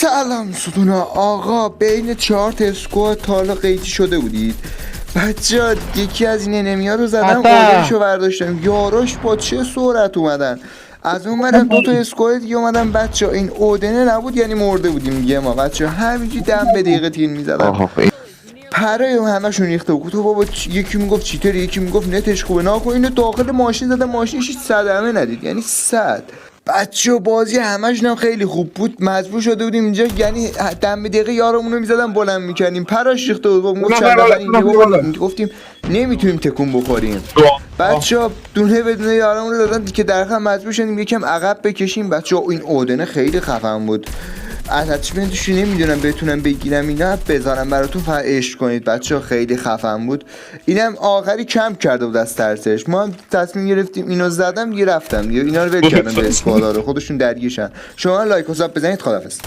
سلام ستونا آقا، بین 4 تا اسکواد تا حالا قیدی شده بودید؟ بچه یکی از این انمیا رو زدم، اودنشو برداشتم، یاراش با چه سرعت اومدن از اون برم. 2 تا اسکواد دیگه اومدن بچه، این اودنه نبود یعنی مرده بودیم دیگه ما بچه، همینجوری دم به دقیقه تیر میزدن، پره همشون ریخته بود. تو بابا یکی میگفت چیتر، یکی میگفت نتش خوبه، ناکن اینو داخل ماشین زدم، ماشینش هیچ صدمه ندید، یعنی صد. بچه بازی همشون هم خیلی خوب بود، مجبور شده بودیم اینجا یعنی دم به دقیقه یارمون رو میزدن بلند میکنیم، پراش ریخته بود. با گفت چند نفر اینجا بابا گفتیم نمیتونیم تکون بخوریم. بچه دونه بدونه یارمون رو دادن که در آخر مجبور شدیم یکم عقب بکشیم. بچه این اودنه خیلی خفن بود، اتچمنتش نمیدونم بتونم بگیرم اینا بذارم براتون، فقط عشق کنید بچه، خیلی خفن بود. اینم آخری کم کرده بود از ترسش، ما هم تصمیم گرفتیم اینو زدم دیگه، رفتم دیگه اینا رو ول کردم به اسکوادا رو، خودشون درگیرشن. شما لایک و ساب بزنید. خداحافظ.